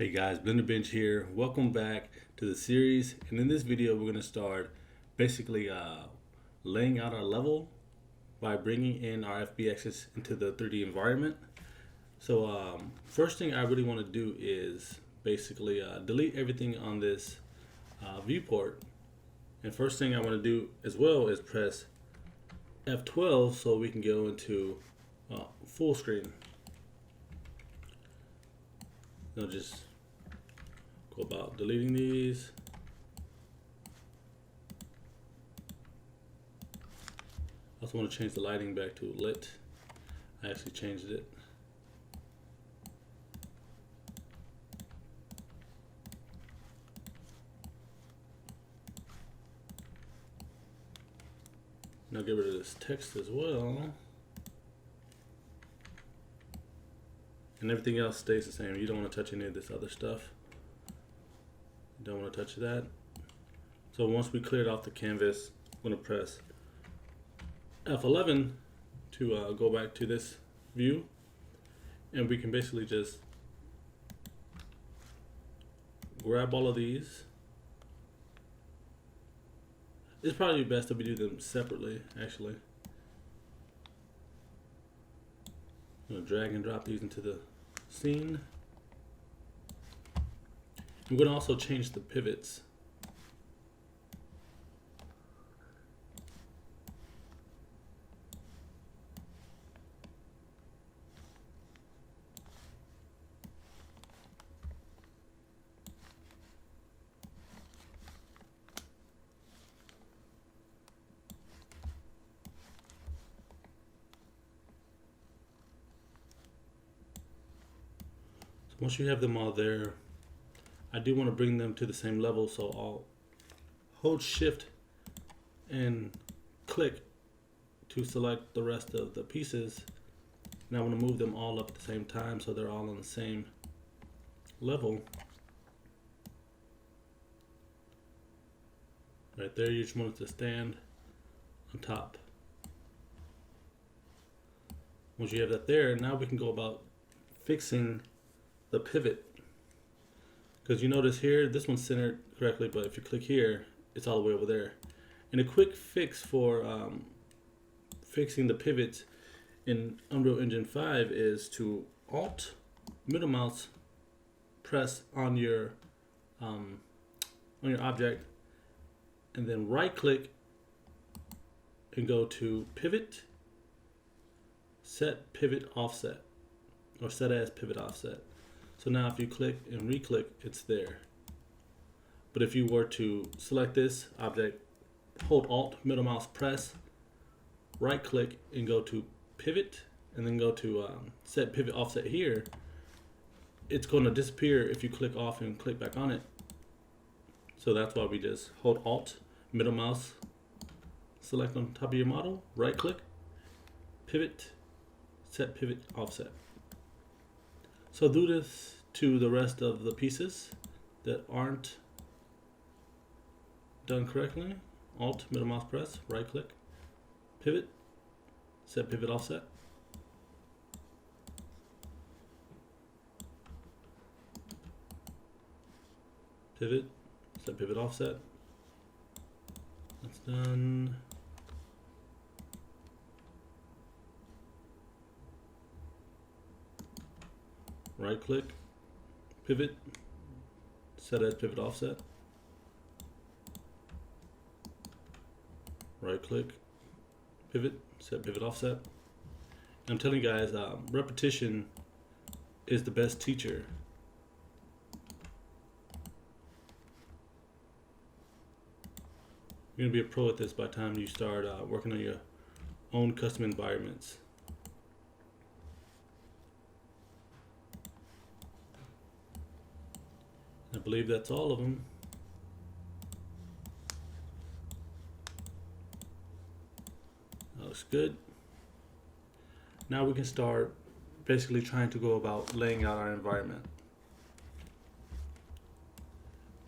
Hey guys, Blender Bench here. Welcome back to the series. And in this video, we're going to start basically laying out our level by bringing in our FBXs into the 3D environment. So first thing I really want to do is basically delete everything on this viewport. And first thing I want to do as well is press F12 so we can go into full screen. I'll just go about deleting these. I also want to change the lighting back to lit. I actually changed it. Now get rid of this text as well. And everything else stays the same. You don't want to touch any of this other stuff. You don't want to touch that. So once we cleared off the canvas, I'm going to press F11 to go back to this view. And we can basically just grab all of these. It's probably best if we do them separately, actually. I'm going to drag and drop these into the scene. I'm going to also change the pivots. Once you have them all there, I do want to bring them to the same level, so I'll hold shift and click to select the rest of the pieces. And I want to move them all up at the same time so they're all on the same level. Right there, you just want it to stand on top. Once you have that there, now we can go about fixing the pivot, because you notice here this one's centered correctly, but if you click here it's all the way over there. And a quick fix for fixing the pivots in Unreal Engine 5 is to Alt middle mouse press on your object and then right click and go to pivot, set pivot offset, or set as pivot offset. So now if you click and re-click, it's there. But if you were to select this object, hold Alt, middle mouse press, right click and go to pivot, and then go to set pivot offset here, it's going to disappear if you click off and click back on it. So that's why we just hold Alt, middle mouse, select on top of your model, right click, pivot, set pivot offset. So do this to the rest of the pieces that aren't done correctly. Alt, middle mouse press, right click, pivot, set pivot offset. Pivot, set pivot offset. That's done. Right click, pivot, set as pivot offset. Right click, pivot, set pivot offset. And I'm telling you guys, repetition is the best teacher. You're gonna be a pro at this by the time you start working on your own custom environments. I believe that's all of them. That looks good. Now we can start basically trying to go about laying out our environment.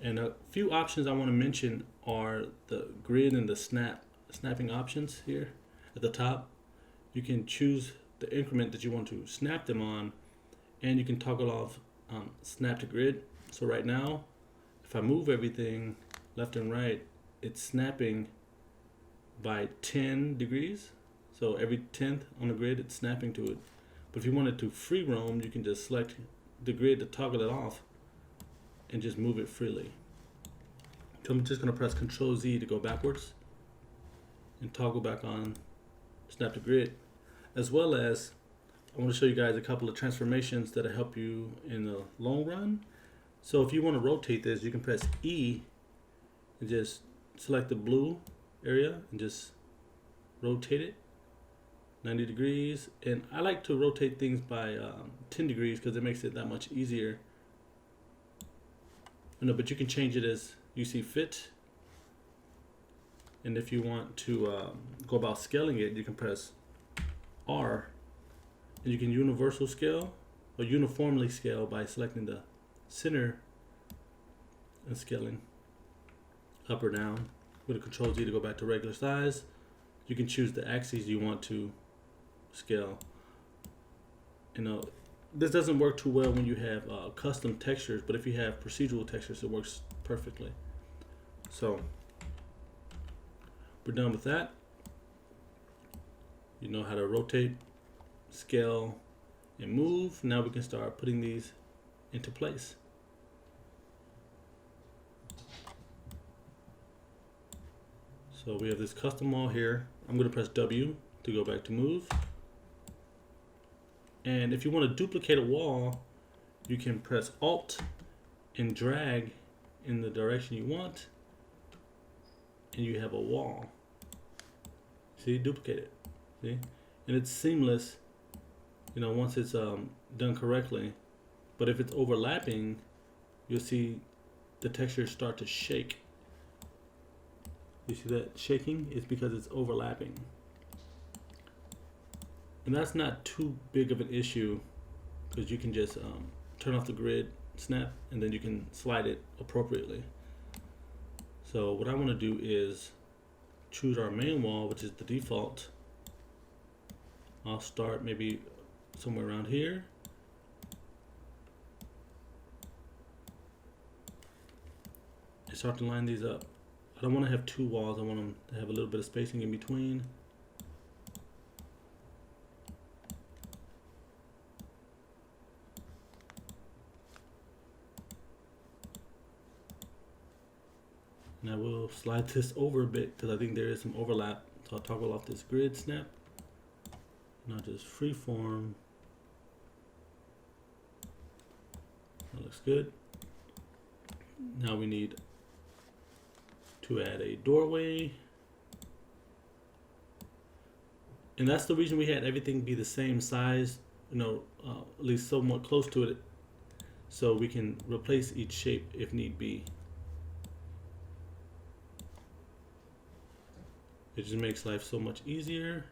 And a few options I want to mention are the grid and the snapping options here at the top. You can choose the increment that you want to snap them on, and you can toggle off snap to grid. So right now, if I move everything left and right, it's snapping by 10 degrees. So every 10th on the grid, it's snapping to it. But if you wanted to free roam, you can just select the grid to toggle it off and just move it freely. So I'm just going to press Control Z to go backwards and toggle back on snap to grid. As well as, I want to show you guys a couple of transformations that'll help you in the long run. So if you want to rotate this, you can press E and just select the blue area and just rotate it 90 degrees. And I like to rotate things by 10 degrees because it makes it that much easier. But you can change it as you see fit. And if you want to go about scaling it, you can press R, and you can universal scale or uniformly scale by selecting the center and scaling up or down. With a Control Z to go back to regular size. You can choose the axes you want to scale. This doesn't work too well when you have custom textures, but if you have procedural textures, it works perfectly. So we're done with that. You know how to rotate, scale, and move. Now we can start putting these into place. So we have this custom wall here. I'm going to press W to go back to move. And if you want to duplicate a wall, you can press Alt and drag in the direction you want, and you have a wall. See, duplicate it. See, and it's seamless. Once it's done correctly. But if it's overlapping, you'll see the texture start to shake. You see that shaking? It's because it's overlapping. And that's not too big of an issue because you can just turn off the grid snap and then you can slide it appropriately. So what I want to do is choose our main wall, which is the default. I'll start maybe somewhere around here. And start to line these up. I don't want to have two walls. I want them to have a little bit of spacing in between. And I will slide this over a bit because I think there is some overlap. So I'll toggle off this grid snap. And I'll just freeform. That looks good. Now we need to add a doorway. And that's the reason we had everything be the same size, at least somewhat close to it, so we can replace each shape if need be. It just makes life so much easier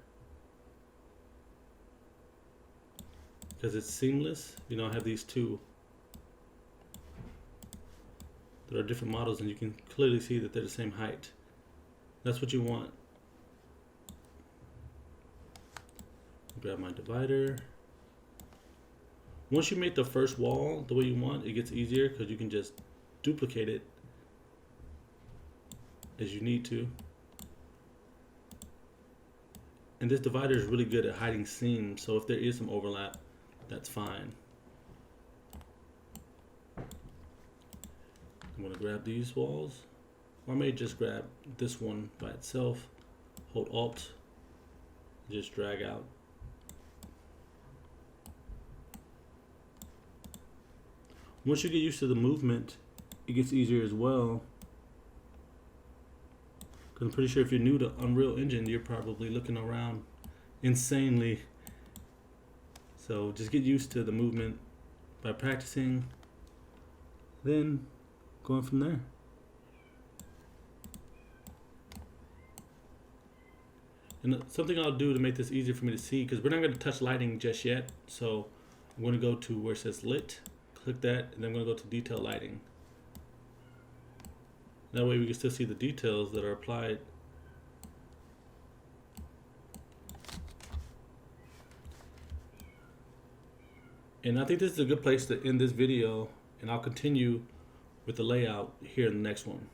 because it's seamless. I have these two that are different models, and you can clearly see that they're the same height. That's what you want. Grab my divider. Once you make the first wall the way you want, it gets easier because you can just duplicate it as you need to. And this divider is really good at hiding seams, so if there is some overlap, that's fine. I'm going to grab these walls, or I may just grab this one by itself, hold Alt, just drag out. Once you get used to the movement, it gets easier as well. Because I'm pretty sure if you're new to Unreal Engine, you're probably looking around insanely. So just get used to the movement by practicing, then going from there. And something I'll do to make this easier for me to see, because we're not going to touch lighting just yet, so I'm going to go to where it says lit, click that, and then I'm going to go to detail lighting. That way we can still see the details that are applied. And I think this is a good place to end this video, and I'll continue with the layout here in the next one.